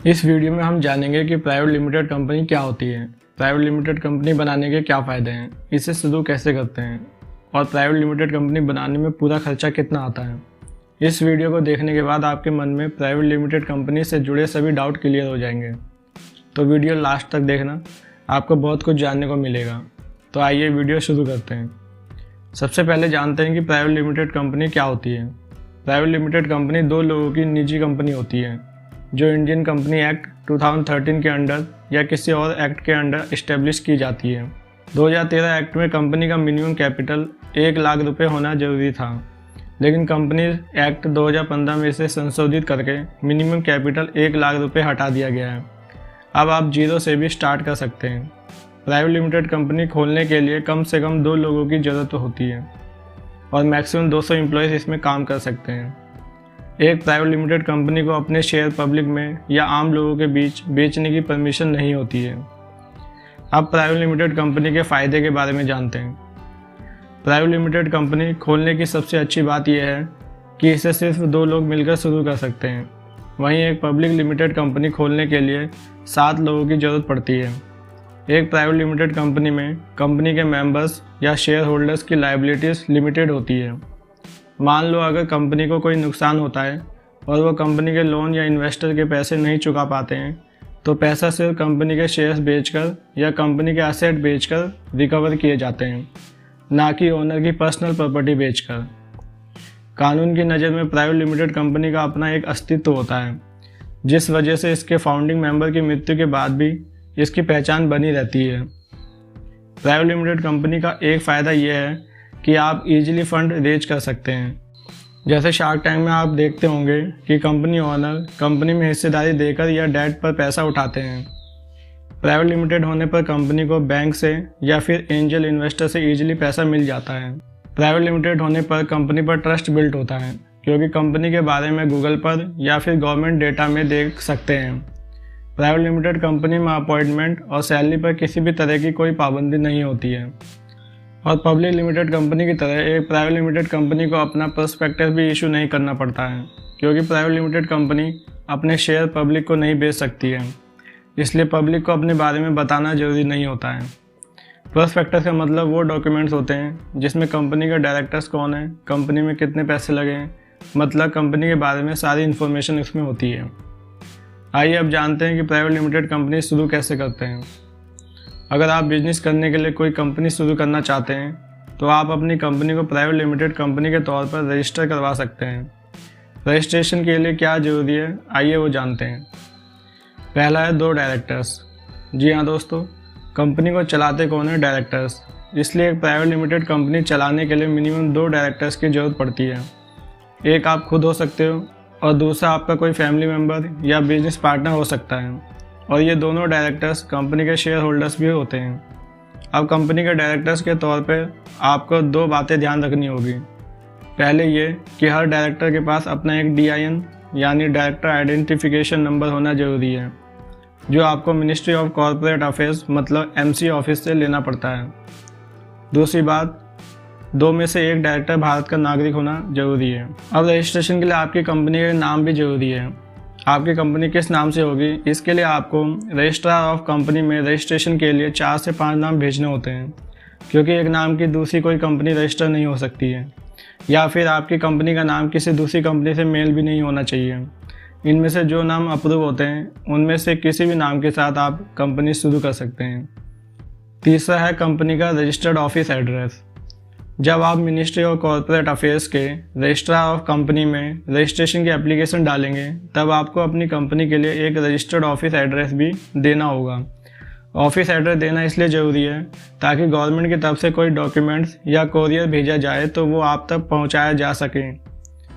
इस वीडियो में हम जानेंगे कि प्राइवेट लिमिटेड कंपनी क्या होती है, प्राइवेट लिमिटेड कंपनी बनाने के क्या फ़ायदे हैं, इसे शुरू कैसे करते हैं और प्राइवेट लिमिटेड कंपनी बनाने में पूरा खर्चा कितना आता है। इस वीडियो को देखने के बाद आपके मन में प्राइवेट लिमिटेड कंपनी से जुड़े सभी डाउट क्लियर हो जाएंगे। तो वीडियो लास्ट तक देखना, आपको बहुत कुछ जानने को मिलेगा। तो आइए वीडियो शुरू करते हैं। सबसे पहले जानते हैं कि प्राइवेट लिमिटेड कंपनी क्या होती है। प्राइवेट लिमिटेड कंपनी दो लोगों की निजी कंपनी होती है जो इंडियन कंपनी एक्ट 2013 के अंडर या किसी और एक्ट के अंडर इस्टेब्लिश की जाती है। 2013 एक्ट में कंपनी का मिनिमम कैपिटल 1 लाख रुपए होना जरूरी था, लेकिन कंपनी एक्ट 2015 में इसे संशोधित करके मिनिमम कैपिटल 1 लाख रुपए हटा दिया गया है। अब आप जीरो से भी स्टार्ट कर सकते हैं। प्राइवेट लिमिटेड कंपनी खोलने के लिए कम से कम 2 लोगों की ज़रूरत होती है और मैक्सिमम 200 एम्प्लॉयज़ इसमें काम कर सकते हैं। एक प्राइवेट लिमिटेड कंपनी को अपने शेयर पब्लिक में या आम लोगों के बीच बेचने की परमिशन नहीं होती है। अब प्राइवेट लिमिटेड कंपनी के फ़ायदे के बारे में जानते हैं। प्राइवेट लिमिटेड कंपनी खोलने की सबसे अच्छी बात यह है कि इसे सिर्फ 2 लोग मिलकर शुरू कर सकते हैं। वहीं एक पब्लिक लिमिटेड कंपनी खोलने के लिए 7 लोगों की ज़रूरत पड़ती है। एक प्राइवेट लिमिटेड कंपनी में कंपनी के मेंबर्स या शेयर होल्डर्स की लायबिलिटीज़ लिमिटेड होती है। मान लो अगर कंपनी को कोई नुकसान होता है और वो कंपनी के लोन या इन्वेस्टर के पैसे नहीं चुका पाते हैं, तो पैसा सिर्फ कंपनी के शेयर्स बेचकर या कंपनी के एसेट बेचकर रिकवर किए जाते हैं, ना कि ओनर की पर्सनल प्रॉपर्टी बेचकर। कानून की नज़र में प्राइवेट लिमिटेड कंपनी का अपना एक अस्तित्व होता है, जिस वजह से इसके फाउंडिंग मेंबर की मृत्यु के बाद भी इसकी पहचान बनी रहती है। प्राइवेट लिमिटेड कंपनी का एक फ़ायदा यह है कि आप इजीली फंड रेज कर सकते हैं। जैसे शार्क टैंक में आप देखते होंगे कि कंपनी ओनर कंपनी में हिस्सेदारी देकर या डेट पर पैसा उठाते हैं। प्राइवेट लिमिटेड होने पर कंपनी को बैंक से या फिर एंजल इन्वेस्टर से इजीली पैसा मिल जाता है। प्राइवेट लिमिटेड होने पर कंपनी पर ट्रस्ट बिल्ट होता है, क्योंकि कंपनी के बारे में गूगल पर या फिर गवर्नमेंट डेटा में देख सकते हैं। प्राइवेट लिमिटेड कंपनी में अपॉइंटमेंट और सैलरी पर किसी भी तरह की कोई पाबंदी नहीं होती है। और पब्लिक लिमिटेड कंपनी की तरह एक प्राइवेट लिमिटेड कंपनी को अपना प्रोस्पेक्टस भी इशू नहीं करना पड़ता है, क्योंकि प्राइवेट लिमिटेड कंपनी अपने शेयर पब्लिक को नहीं बेच सकती है, इसलिए पब्लिक को अपने बारे में बताना जरूरी नहीं होता है। प्रोस्पेक्टस का मतलब वो डॉक्यूमेंट्स होते हैं जिसमें कंपनी का डायरेक्टर्स कौन है, कंपनी में कितने पैसे लगे हैं, मतलब कंपनी के बारे में सारी इन्फॉर्मेशन इसमें होती है। आइए अब जानते हैं कि प्राइवेट लिमिटेड कंपनी शुरू कैसे करते हैं। अगर आप बिजनेस करने के लिए कोई कंपनी शुरू करना चाहते हैं तो आप अपनी कंपनी को प्राइवेट लिमिटेड कंपनी के तौर पर रजिस्टर करवा सकते हैं। रजिस्ट्रेशन के लिए क्या ज़रूरी है, आइए वो जानते हैं। पहला है 2 डायरेक्टर्स। जी हाँ दोस्तों, कंपनी को चलाते कौन है? डायरेक्टर्स। इसलिए एक प्राइवेट लिमिटेड कंपनी चलाने के लिए मिनिमम 2 डायरेक्टर्स की ज़रूरत पड़ती है। एक आप खुद हो सकते हो और दूसरा आपका कोई फैमिली मेम्बर या बिजनेस पार्टनर हो सकता है, और ये दोनों डायरेक्टर्स कंपनी के शेयर होल्डर्स भी होते हैं। अब कंपनी के डायरेक्टर्स के तौर पर आपको 2 बातें ध्यान रखनी होगी। पहले ये कि हर डायरेक्टर के पास अपना एक DIN यानी डायरेक्टर आइडेंटिफिकेशन नंबर होना जरूरी है, जो आपको मिनिस्ट्री ऑफ कॉर्पोरेट अफेयर्स मतलब MC ऑफिस से लेना पड़ता है। दूसरी बात, 2 में से एक डायरेक्टर भारत का नागरिक होना जरूरी है। अब रजिस्ट्रेशन के लिए आपकी कंपनी का नाम भी जरूरी है। आपकी कंपनी किस नाम से होगी, इसके लिए आपको रजिस्ट्रार ऑफ कंपनी में रजिस्ट्रेशन के लिए 4 से 5 नाम भेजने होते हैं, क्योंकि एक नाम की दूसरी कोई कंपनी रजिस्टर नहीं हो सकती है, या फिर आपकी कंपनी का नाम किसी दूसरी कंपनी से मेल भी नहीं होना चाहिए। इनमें से जो नाम अप्रूव होते हैं उनमें से किसी भी नाम के साथ आप कंपनी शुरू कर सकते हैं। तीसरा है कंपनी का रजिस्टर्ड ऑफिस एड्रेस। जब आप मिनिस्ट्री ऑफ कॉर्पोरेट अफेयर्स के रजिस्ट्रार ऑफ कंपनी में रजिस्ट्रेशन की एप्लीकेशन डालेंगे, तब आपको अपनी कंपनी के लिए एक रजिस्टर्ड ऑफिस एड्रेस भी देना होगा। ऑफिस एड्रेस देना इसलिए ज़रूरी है ताकि गवर्नमेंट की तरफ से कोई डॉक्यूमेंट्स या कोरियर भेजा जाए तो वो आप तक पहुंचाया जा सके।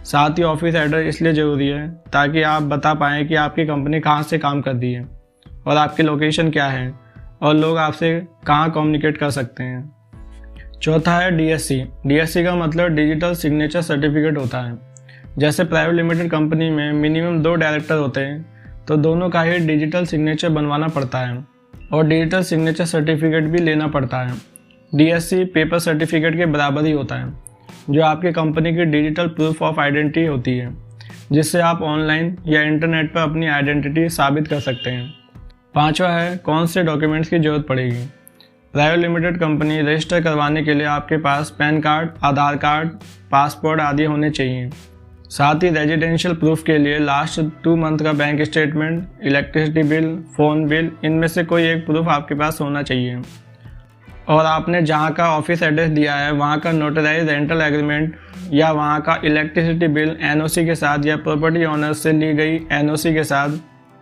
साथ ही ऑफिस एड्रेस इसलिए ज़रूरी है ताकि आप बता पाएँ कि आपकी कंपनी कहाँ से काम कर रही है और आपकी लोकेशन क्या है, और लोग आपसे कहाँ कम्युनिकेट कर सकते हैं। चौथा है DSC। DSC का मतलब डिजिटल सिग्नेचर सर्टिफिकेट होता है। जैसे प्राइवेट लिमिटेड कंपनी में मिनिमम 2 डायरेक्टर होते हैं, तो दोनों का ही डिजिटल सिग्नेचर बनवाना पड़ता है और डिजिटल सिग्नेचर सर्टिफिकेट भी लेना पड़ता है। DSC पेपर सर्टिफिकेट के बराबर ही होता है, जो आपकी कंपनी की डिजिटल प्रूफ ऑफ आइडेंटिटी होती है। जिससे आप ऑनलाइन या इंटरनेट पर अपनी आइडेंटिटी साबित कर सकते हैं। पांचवा है, कौन से डॉक्यूमेंट्स की जरूरत पड़ेगी। प्राइवेट लिमिटेड कंपनी रजिस्टर करवाने के लिए आपके पास पैन कार्ड, आधार कार्ड, पासपोर्ट आदि होने चाहिए। साथ ही रेजिडेंशियल प्रूफ के लिए लास्ट 2 मंथ का bank statement, electricity bill, phone bill, इनमें से कोई एक प्रूफ आपके पास होना चाहिए। और आपने जहां का ऑफिस एड्रेस दिया है वहां का नोटराइज रेंटल एग्रीमेंट या वहां का इलेक्ट्रिसिटी बिल एनओसी के साथ या प्रॉपर्टी ओनर से ली गई एनओसी के साथ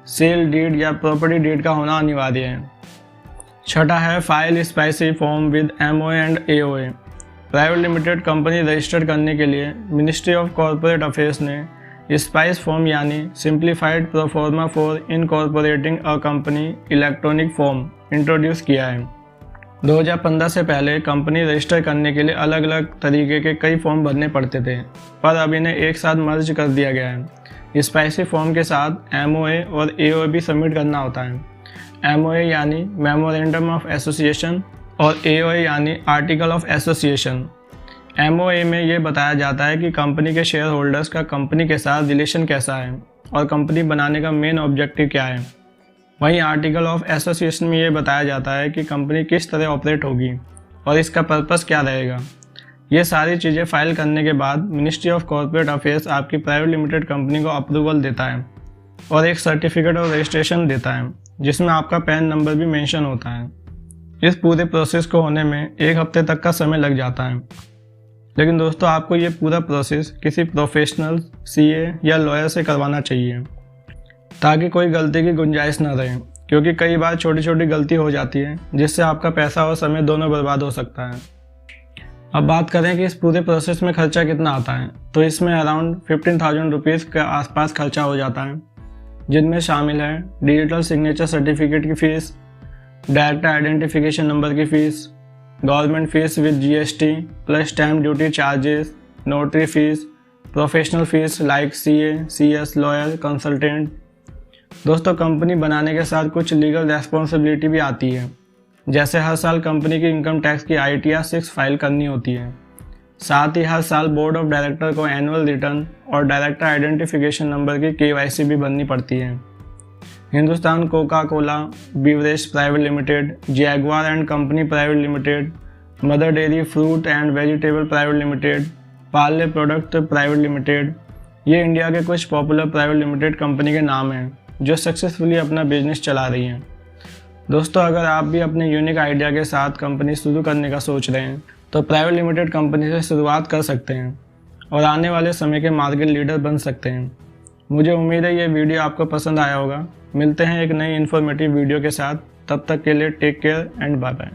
सेल डीड या प्रॉपर्टी डीड का होना अनिवार्य है। छठा है, file spicy form with MOA and AOA. Private limited company register करने के लिए मिनिस्ट्री ऑफ कॉर्पोरेट अफेयर्स ने स्पाइस फॉर्म यानी simplified proforma for incorporating a company electronic form introduce किया है। 2015 से पहले कंपनी रजिस्टर करने के लिए अलग अलग तरीके के कई फॉर्म भरने पड़ते थे, पर अब इन्हें एक साथ मर्ज कर दिया गया है। स्पाइसी फॉर्म के साथ एमओए और एओए भी सबमिट करना होता है। एमओए यानी मेमोरेंडम ऑफ एसोसिएशन और एओए यानी आर्टिकल ऑफ एसोसिएशन। एमओए में ये बताया जाता है कि कंपनी के शेयर होल्डर्स का कंपनी के साथ रिलेशन कैसा है और कंपनी बनाने का मेन ऑब्जेक्टिव क्या है। वहीं आर्टिकल ऑफ एसोसिएशन में ये बताया जाता है कि कंपनी किस तरह ऑपरेट होगी और इसका पर्पस क्या रहेगा। ये सारी चीज़ें फाइल करने के बाद मिनिस्ट्री ऑफ कॉर्पोरेट अफेयर्स आपकी प्राइवेट लिमिटेड कंपनी को अप्रूवल देता है और एक सर्टिफिकेट ऑफ रजिस्ट्रेशन देता है जिसमें आपका पैन नंबर भी मेंशन होता है। इस पूरे प्रोसेस को होने में 1 हफ्ते तक का समय लग जाता है। लेकिन दोस्तों, आपको ये पूरा प्रोसेस किसी प्रोफेशनल सीए या लॉयर से करवाना चाहिए ताकि कोई गलती की गुंजाइश ना रहे, क्योंकि कई बार छोटी छोटी गलती हो जाती है जिससे आपका पैसा और समय दोनों बर्बाद हो सकता है। अब बात करें कि इस पूरे प्रोसेस में खर्चा कितना आता है, तो इसमें अराउंड 15,000 रुपीज़ के आसपास खर्चा हो जाता है, जिनमें शामिल है डिजिटल सिग्नेचर सर्टिफिकेट की फ़ीस, डायरेक्टर आइडेंटिफिकेशन नंबर की fees, government fees with GST plus stamp duty charges, notary fees, professional fees like CA, CS, lawyer, consultant. दोस्तों, कंपनी बनाने के साथ कुछ लीगल रेस्पॉन्सिबिलिटी भी आती है, जैसे हर साल कंपनी की इनकम टैक्स की ITR 6 फाइल करनी होती है। साथ ही हर साल बोर्ड ऑफ डायरेक्टर को एनुअल रिटर्न और डायरेक्टर आइडेंटिफिकेशन नंबर की KYC भी भरनी पड़ती है। Hindustan Coca Cola beverage private limited, Jaguar and company private limited, mother dairy fruit and vegetable private limited, Parle product private limited, ये इंडिया के कुछ पॉपुलर प्राइवेट लिमिटेड कंपनी के नाम हैं जो सक्सेसफुली अपना बिजनेस चला रही हैं। दोस्तों, अगर आप भी अपने यूनिक आइडिया के साथ कंपनी शुरू करने का सोच रहे हैं तो प्राइवेट लिमिटेड कंपनी से शुरुआत कर सकते हैं और आने वाले समय के मार्केट लीडर बन सकते हैं। मुझे उम्मीद है ये वीडियो आपको पसंद आया होगा। मिलते हैं एक नई इन्फॉर्मेटिव वीडियो के साथ, तब तक के लिए take care and bye bye.